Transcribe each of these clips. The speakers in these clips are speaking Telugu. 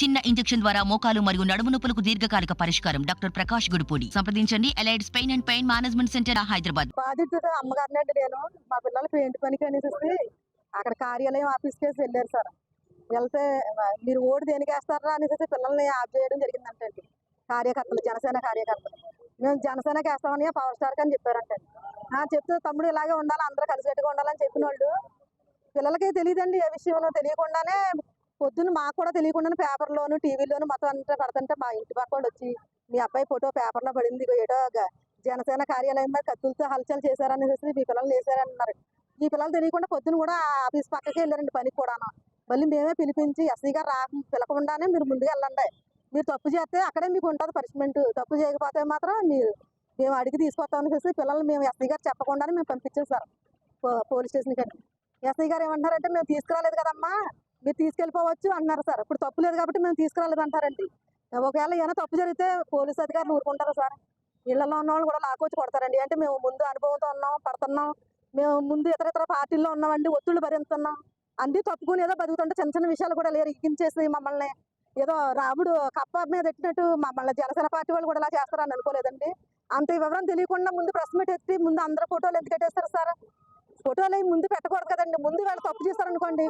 చిన్న ఇంజెక్షన్ ద్వారా మోకాలు మరియు నడుము నొప్పులకు దీర్ఘకాలిక పరిష్కారం. డాక్టర్ ప్రకాష్ గుడిపూడి. సంప్రదించండి. Allied pain and pain management centre, Hyderabad. బాధితుడు అమ్మగారినండి నేను. మా పిల్లలు పెయింట్ పనికి అనేసి అక్కడ కార్యాలయం ఆఫీస్ కేసి వెళ్ళారు సార్. వెళ్తే మీరు ఓటు దేనికి వేస్తారా అనేసి పిల్లల్ని ఆఫ్ చేయడం జరిగిందంటండి. కార్యకర్తలు, జనసేన కార్యకర్తలు, మేము జనసేనకి వేస్తామని పవర్ స్టార్ అని చెప్పారంటండి. చెప్తే తమ్ముడు ఇలాగే ఉండాలి, అందరూ కలిసికట్టుగా ఉండాలని చెప్పిన వాళ్ళు పిల్లలకి తెలియదండి. ఏ విషయంలో తెలియకుండానే పొద్దున్న మాకు కూడా తెలియకుండానే పేపర్లోను టీవీలోను మొత్తం అంతా పడుతుంటే మా ఇంటి పక్క వాళ్ళు వచ్చి మీ అబ్బాయి ఫోటో పేపర్లో పడింది, ఏటో జనసేన కార్యాలయం మీద కత్తులతో హల్చల్ చేశారనేసి మీ పిల్లలు వేసారన్నారు. ఈ పిల్లలు తెలియకుండా పొద్దున్న కూడా ఆఫీస్ పక్కకి వెళ్ళారండి పనికి కూడా. మళ్ళీ మేమే పిలిపించి ఎస్సీ గారు పిలకుండానే మీరు ముందుకు వెళ్ళండి, మీరు తప్పు చేస్తే అక్కడే మీకు ఉంటుంది పనిష్మెంట్, తప్పు చేయకపోతే మాత్రం మేము అడిగి తీసుకొస్తామని చెప్పి పిల్లల్ని మేము ఎస్సీ గారు చెప్పకుండానే మేము పంపించాం సార్ పోలీస్ స్టేషన్కి అండి. ఎస్ఐ గారు ఏమంటారంటే మేము తీసుకురాలేదు కదమ్మా, మీరు తీసుకెళ్ళిపోవచ్చు అన్నారు సార్. ఇప్పుడు తప్పు లేదు కాబట్టి మేము తీసుకురాలేదు అంటారండి. ఒకవేళ ఏమైనా తప్పు జరిగితే పోలీస్ అధికారులు ఊరుకుంటారా సార్? ఇళ్లలో ఉన్న వాళ్ళు కూడా లాక్కొచ్చి కొడతారండి. అంటే మేము ముందు అనుభవంతో ఉన్నాం, పడుతున్నాం, మేము ముందు ఇతర పార్టీల్లో ఉన్నామండి, ఒత్తిళ్ళు భరిస్తున్నాం, అన్నీ తప్పుకుని ఏదో బతుకుతుంటే చిన్న చిన్న విషయాలు కూడా లేరు ఇగ్గించేసి మమ్మల్ని ఏదో రాముడు కప్ప మీద ఎట్టినట్టు మమ్మల్ని జనసేన పార్టీ వాళ్ళు కూడా ఇలా చేస్తారని అనుకోలేదండి. అంత వివరం తెలియకుండా ముందు ప్రెస్ మీట్ ఎత్తి ముందు అందరూ ఫోటోలు ఎందుకు పెట్టేస్తారు సార్? ఫోటోలు ముందు పెట్టకూడదు కదండి. ముందు వాళ్ళు తప్పు చేస్తారనుకోండి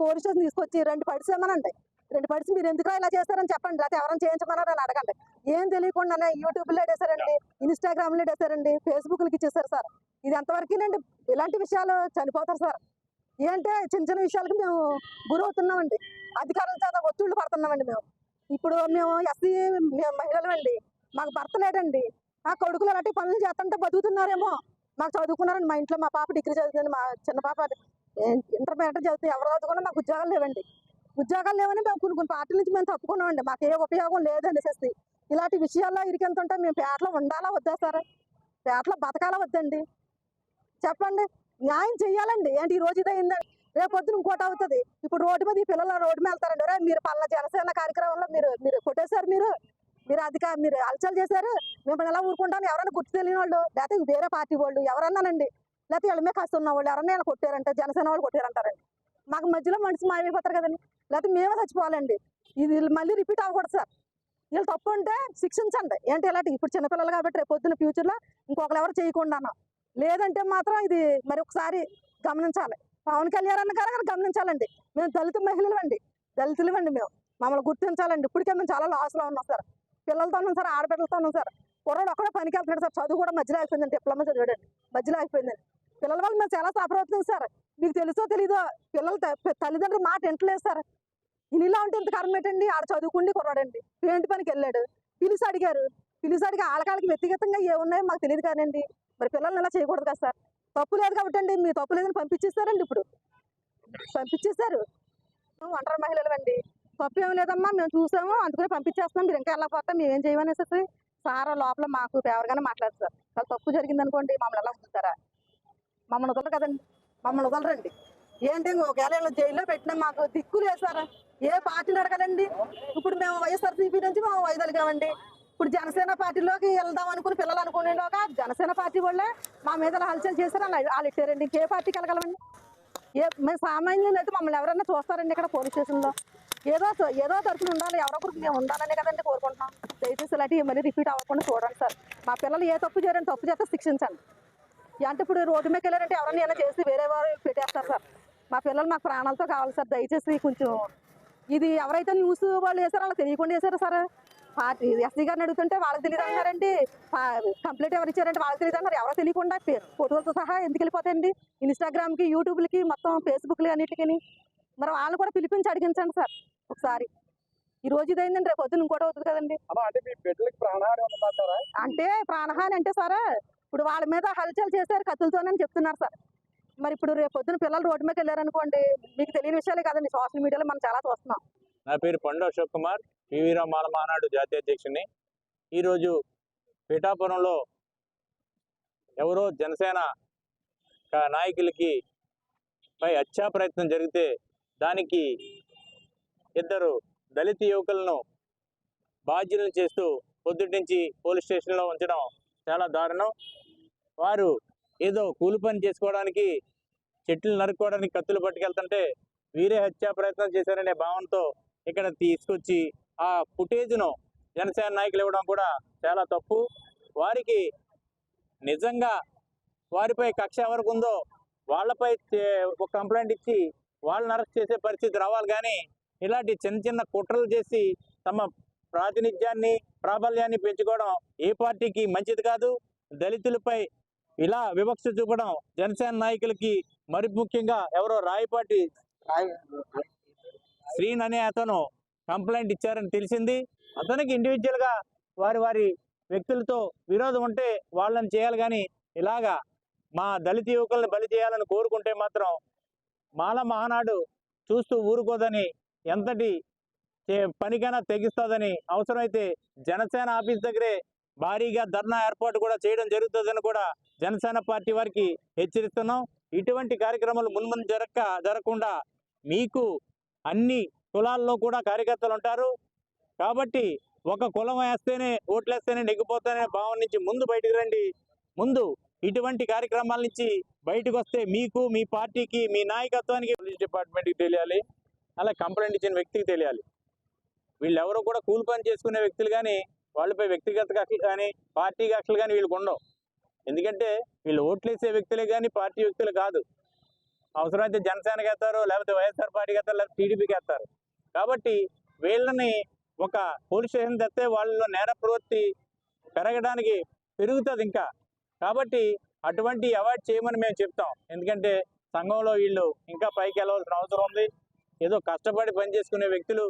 పోలీస్ స్టేషన్ తీసుకొచ్చి 2 పడిసేమనండి, 2 పడిసి మీరు ఎందుకు ఇలా చేస్తారని చెప్పండి, లేకపోతే ఎవరైనా చేయించమన్నారో అని అడగండి. ఏం తెలియకుండానే యూట్యూబ్లో వేసారండి, ఇన్స్టాగ్రామ్లో వేసారండి, ఫేస్బుక్లకి ఇచ్చేసారు సార్. ఇది ఎంతవరకేనండి? ఇలాంటి విషయాలు చనిపోతారు సార్. ఏంటంటే చిన్న చిన్న విషయాలకి మేము గురవుతున్నామండి, అధికారుల చేత ఒత్తిళ్ళు పడుతున్నామండి. ఇప్పుడు మేము ఎస్సీ మహిళలు అండి, మాకు భర్త లేడండి, ఆ కొడుకులు అలాంటి పనులు చేస్తుంటే బతుకుతున్నారేమో. మాకు చదువుకున్నారండి, మా ఇంట్లో మా పాప డిగ్రీ చదువుతుంది, మా చిన్న పాప ఇంటర్మీడియట్ చదువుతుంది, ఎవరు చదువుకున్నా మాకు ఉద్యోగాలు లేవండి. ఉద్యోగాలు లేవని మేము కొన్ని పార్టీల నుంచి మేము తప్పుకున్నామండి. మాకు ఏ ఉపయోగం లేదండి అనేసి ఇలాంటి విషయాల్లో ఇరికెంతుంటే మేము పేటలో ఉండాలా వద్దా సార్? పేటలో బతకాలా వద్దండి చెప్పండి? న్యాయం చెయ్యాలండి. ఏంటి ఈ రోజు ఇదైందండి, రేపు పొద్దున ఇంకోటి అవుతుంది. ఇప్పుడు రోడ్డు మీద ఈ పిల్లలు రోడ్డు మీద వెళ్తారండి, రే మీరు పల్ల జనసేన కార్యక్రమంలో మీరు కొట్టేశారు, మీరు అలచల్ చేశారు, మిమ్మల్ని ఎలా ఊరుకుంటాను? ఎవరైనా గుర్తు తెలియని వాళ్ళు, లేకపోతే వేరే పార్టీ వాళ్ళు ఎవరన్నానండి, లేకపోతే వీళ్ళమే కాస్త ఉన్న వాళ్ళు ఎవరన్నా కొట్టారంటే జనసేన వాళ్ళు కొట్టారంటారండి. మాకు మధ్యలో మనిషి మాయమైపోతారు కదండి, లేకపోతే మేమే చచ్చిపోవాలండి. ఇది మళ్ళీ రిపీట్ అవ్వకూడదు సార్. వీళ్ళు తప్పు ఉంటే శిక్షించండి. ఏంటి ఇలాంటి ఇప్పుడు చిన్నపిల్లలు కాబట్టి రేపు పొద్దున్న ఫ్యూచర్లో ఇంకొకరు ఎవరు చేయకుండాను, లేదంటే మాత్రం ఇది మరి ఒకసారి గమనించాలి. పవన్ కళ్యాణ్ అన్న గారు గమనించాలండి. మేము దళిత మహిళలు అండి, దళితులు అండి, మేము మమ్మల్ని గుర్తించాలండి. ఇప్పటికే మేము చాలా లాస్లో ఉన్నాం సార్. పిల్లలతో ఉన్నాం సార్, ఆడపిల్లలతో ఉన్నాం సార్. కుర్రాడు ఒక్కడే పనికి వెళ్తున్నాడు సార్, చదువు కూడా మధ్యలో అయిపోయిందండి, డిప్లొమా చదివాడండి, మధ్యలో అయిపోయిందండి. పిల్లల వల్ల మేము చాలా సఫర్ అవుతుంది సార్. మీకు తెలుసో తెలీదో పిల్లలు తల్లిదండ్రులు మాట వింటలేదు సార్. ఇలా ఉంటే ఇంత కర్మ ఏంటండి? ఆడ చదువుకుండి కుర్రాడండి, పెయింట్ పనికి వెళ్ళాడు, పిలిచి అడిగారు, ఆడకాళ్ళకి వ్యక్తిగతంగా ఏమున్నాయో మాకు తెలియదు కానండి. మరి పిల్లల్ని ఇలా చేయకూడదు కదా సార్? తప్పు లేదు కాబట్టి అండి, మీ తప్పు లేదని పంపించేస్తారండి. ఇప్పుడు పంపించేశారు. ఒంటరి మహిళలు అండి, తప్పు ఏమి లేదమ్మా, మేము చూసాము అందుకని పంపించేస్తున్నాం, మీరు ఇంకా వెళ్ళకపోతే మేము ఏం చేయమనేసి సారా లోపల మాకు ఫేవర్గానే మాట్లాడతారు. చాలా తప్పు జరిగింది అనుకోండి మమ్మల్ని ఎలా వదులుతారా? మమ్మల్ని వదలరు కదండి, మమ్మల్ని వదలరండి. ఏంటి ఒకవేళ జైల్లో పెట్టినా మాకు దిక్కు లేదు సార్. ఏ పార్టీని అడగలండి. ఇప్పుడు మేము వైఎస్ఆర్సీపీ నుంచి మేము వైదొలిగామండి. ఇప్పుడు జనసేన పార్టీలోకి వెళ్దాం అనుకుని పిల్లలు అనుకునేలోక జనసేన పార్టీ వాళ్ళే మా మీద హల్చల్ చేశారు, వాళ్ళు ఇట్టారండి. ఇంకే పార్టీకి వెళ్ళగలమండి? మేము సామాన్యులు అయితే మమ్మల్ని ఎవరైనా చూస్తారండి ఇక్కడ పోలీస్ స్టేషన్లో? ఏదో తరఫున ఉండాలి, ఎవరొకరికి మేము ఉండాలనే కదండి కోరుకుంటున్నాం. దయచేసి ఇలాంటివి మళ్ళీ రిపీట్ అవ్వకుండా చూడండి సార్. మా పిల్లలు ఏ తప్పు చేయరండి, తప్పు చేస్తే శిక్షించండి. అంటే ఇప్పుడు రోడ్డు మీదకి వెళ్ళారంటే ఎవరైనా ఏమైనా చేసి వేరే వారు పెట్టేస్తారు సార్. మా పిల్లలు మాకు ప్రాణాలతో కావాలి సార్. దయచేసి కొంచెం ఇది ఎవరైతే న్యూస్ వాళ్ళు వేసారో వాళ్ళకి తెలియకుండా వేసారు సార్. పార్టీ ఎస్సీ గారిని అడుగుతుంటే వాళ్ళకి తెలియదు అన్నారండి, కంప్లైంట్ ఎవరు ఇచ్చారంటే వాళ్ళకి తెలియదు అన్నారు. ఎవరో తెలియకుండా ఫోటోలతో సహా ఎందుకు వెళ్ళిపోతాయండి ఇన్స్టాగ్రామ్కి, యూట్యూబ్లకి, మొత్తం ఫేస్బుక్లు అన్నిటికీ? మరి వాళ్ళు కూడా పిలిపించి అడిగించండి సార్ ఒకసారి. ఈ రోజు ఇదైందండి, రేపు పొద్దున్న ఇంకోటి అవుతుంది కదండి. అంటే ప్రాణహాని అంటే సార్ ఇప్పుడు వాళ్ళ మీద హల్చల్ చేశారు కత్తులతోనని చెప్తున్నారు సార్. మరి ఇప్పుడు రేపు పొద్దున పిల్లలు రోడ్డు మీద వెళ్ళారనుకోండి, మీకు తెలియని విషయాలే కదండి, సోషల్ మీడియాలో మనం చాలా చూస్తున్నాం. నా పేరు పండు అశోక్ కుమార్, పివి మాల మహానాడు జాతీయ అధ్యక్షుడిని. ఈరోజు పిఠాపురంలో ఎవరో జనసేన నాయకులకి పై హత్యా ప్రయత్నం జరిగితే దానికి 2 దళిత యువకులను బాధ్యులను చేస్తూ పొద్దుటి నుంచి పోలీస్ స్టేషన్లో ఉంచడం చాలా దారుణం. వారు ఏదో కూలి పని చేసుకోవడానికి, చెట్లు నరుక్కోవడానికి కత్తులు పట్టుకెళ్తుంటే వీరే హత్యా ప్రయత్నం చేశారనే భావనతో ఇక్కడ తీసుకొచ్చి ఆ ఫుటేజ్ను జనసేన నాయకులు ఇవ్వడం కూడా చాలా తప్పు. వారికి నిజంగా వారిపై కక్ష ఎవరికి ఉందో వాళ్ళపై ఒక కంప్లైంట్ ఇచ్చి వాళ్ళని అరెస్ట్ చేసే పరిస్థితి రావాలి. కానీ ఇలాంటి చిన్న చిన్న కుట్రలు చేసి తమ ప్రాతినిధ్యాన్ని ప్రాబల్యాన్ని పెంచుకోవడం ఏ పార్టీకి మంచిది కాదు. దళితులపై ఇలా వివక్ష చూపడం జనసేన నాయకులకి, మరి ముఖ్యంగా ఎవరో రాయపాటి శ్రీన్ అనే అతను కంప్లైంట్ ఇచ్చారని తెలిసింది. అతనికి ఇండివిజువల్ గా వారి వ్యక్తులతో విరోధం ఉంటే వాళ్ళని చేయాలి. కానీ ఇలాగా మా దళిత యువకులను బలి చేయాలని కోరుకుంటే మాత్రం మాల మహానాడు చూస్తూ ఊరుకోదని, ఎంతటి పనికైనా తెగిస్తుందని, అవసరమైతే జనసేన ఆఫీస్ దగ్గరే భారీగా ధర్నా ఏర్పాటు కూడా చేయడం జరుగుతుందని కూడా జనసేన పార్టీ వారికి హెచ్చరిస్తున్నాం. ఇటువంటి కార్యక్రమాలు మున్ముందు జరగకుండా మీకు అన్ని కులాల్లో కూడా కార్యకర్తలు ఉంటారు కాబట్టి ఒక కులం వేస్తేనే ఓట్లేస్తేనే నెగ్గిపోతానే భావం నుంచి ముందు బయటకు రండి. ముందు ఇటువంటి కార్యక్రమాల నుంచి బయటకు వస్తే మీకు, మీ పార్టీకి, మీ నాయకత్వానికి, పోలీస్ డిపార్ట్మెంట్కి తెలియాలి, అలా కంప్లైంట్ ఇచ్చిన వ్యక్తికి తెలియాలి. వీళ్ళెవరూ కూడా కూలి పని చేసుకునే వ్యక్తులు కానీ వాళ్ళపై వ్యక్తిగత కక్షలు కానీ పార్టీ కక్షలు కానీ వీళ్ళకు ఉండవు. ఎందుకంటే వీళ్ళు ఓట్లేసే వ్యక్తులే కానీ పార్టీ వ్యక్తులు కాదు. అవసరమైతే జనసేనకి వేస్తారు, లేకపోతే వైఎస్ఆర్ పార్టీకి వేస్తారు, లేకపోతే టీడీపీకి వేస్తారు. కాబట్టి వీళ్ళని ఒక పోలీస్ స్టేషన్ తెస్తే వాళ్ళలో నేర ప్రవృత్తి పెరగడానికి పెరుగుతుంది ఇంకా. కాబట్టి అటువంటి అవాయిడ్ చేయమని మేము చెప్తాం. ఎందుకంటే సంఘంలో వీళ్ళు ఇంకా పైకి వెళ్ళవలసిన అవసరం ఉంది. ఏదో కష్టపడి పని చేసుకునే వ్యక్తులు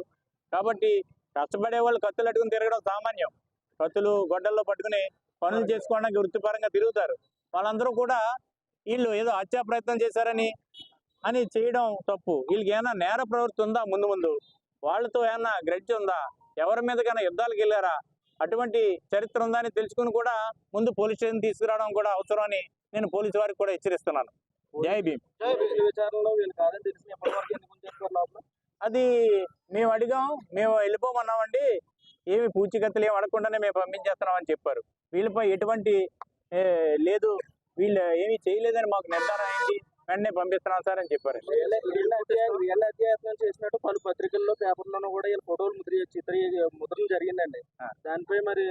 కాబట్టి కష్టపడే వాళ్ళు కత్తులు అట్టుకుని తిరగడం సామాన్యం. కత్తులు గొడ్డల్లో పట్టుకుని పనులు చేసుకోవడానికి వృత్తిపరంగా తిరుగుతారు. వాళ్ళందరూ కూడా వీళ్ళు ఏదో హత్యా ప్రయత్నం చేశారని చేయడం తప్పు. వీళ్ళకి ఏమైనా నేర ప్రవృత్తి ఉందా, ముందు వాళ్ళతో ఏమైనా గ్రడ్జ్ ఉందా, ఎవరి మీదకైనా యుద్ధాలకు వెళ్ళారా, అటువంటి చరిత్ర ఉందా అని తెలుసుకుని కూడా ముందు పోలీస్ స్టేషన్ తీసుకురావడం కూడా అవసరం అని నేను పోలీసు వారికి కూడా హెచ్చరిస్తున్నాను. జై భీమ్. అది మేము అడిగాం, మేము వెళ్ళిపోమన్నామండి, ఏమి పూచికత్తులు ఏమి అడగకుండానే మేము పంపించేస్తున్నామని చెప్పారు. వీళ్ళపై ఎటువంటి లేదు, వీళ్ళు ఏమీ చేయలేదని మాకు నిర్ధారణ అయింది, వెంటనే పంపిస్తున్నాం సార్ అని చెప్పారు. చేసినట్టు పలు పత్రికల్లో, పేపర్లోనూ కూడా వీళ్ళ ఫోటోలు ముద్రలు జరిగిందండి. దానిపై మరి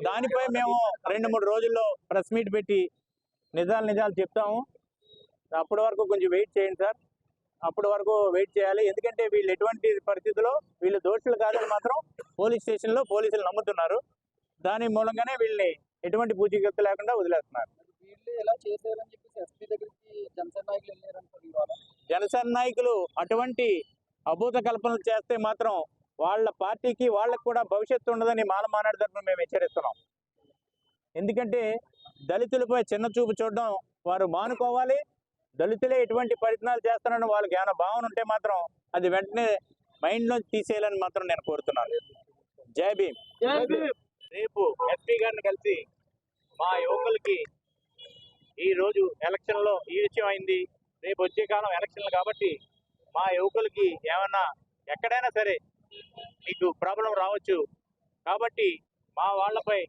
దానిపై మేము 2-3 రోజుల్లో ప్రెస్ మీట్ పెట్టి నిజాలు చెప్తాము. అప్పటి వరకు కొంచెం వెయిట్ చేయండి సార్, అప్పటి వరకు వెయిట్ చేయాలి. ఎందుకంటే వీళ్ళు ఎటువంటి పరిస్థితుల్లో వీళ్ళు దోషులు కాదని మాత్రం పోలీస్ స్టేషన్లో పోలీసులు నమ్ముతున్నారు. దాని మూలంగానే వీళ్ళని ఎటువంటి పూచీకత్తు లేకుండా వదిలేస్తున్నారు. జనసేన నాయకులు అటువంటి అభూత కల్పనలు చేస్తే మాత్రం వాళ్ళ పార్టీకి వాళ్ళకు కూడా భవిష్యత్తు ఉండదని మాల మానాడు తరఫున మేము హెచ్చరిస్తున్నాం. ఎందుకంటే దళితులపై చిన్న చూపు చూడడం వారు మానుకోవాలి. దళితులే ఎటువంటి ప్రయత్నాలు చేస్తారని వాళ్ళకి ఏమైనా భావన ఉంటే మాత్రం అది వెంటనే మైండ్లో తీసేయాలని మాత్రం నేను కోరుతున్నాను. జై భీమ్. రేపు ఎస్పీ గారిని కలిసి మా యువకులకి ఈ రోజు ఎలక్షన్లో ఈ విషయం అయింది, రేపు వచ్చే కాలం ఎలక్షన్లు కాబట్టి మా యువకులకి ఏమన్నా ఎక్కడైనా సరే మీకు ప్రాబ్లం రావచ్చు కాబట్టి మా వాళ్ళపై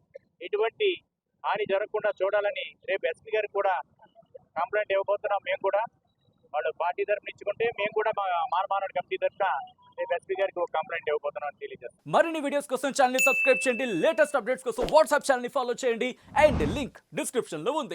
ఎటువంటి హాని జరగకుండా చూడాలని రేపు ఎస్పీ గారికి కూడా కంప్లైంట్ ఇవ్వబోతున్నాం. మేము కూడా వాళ్ళు పార్టీ తరఫున ఇచ్చుకుంటే మేము కూడా మా మానమానాడు కమిటీ తరఫున రేపు ఎస్పీ గారికి ఒక కంప్లైంట్ ఇవ్వబోతున్నాం అని తెలియజేస్తాం. మరిన్ని వీడియోస్ కోసం ఛానల్ ని సబ్స్క్రైబ్ చేయండి, లేటెస్ట్ అప్డేట్స్ కోసం వాట్సాప్ ఛానల్ ని ఫాలో చేయండి అండ్ లింక్ డిస్క్రిప్షన్ లో ఉంది.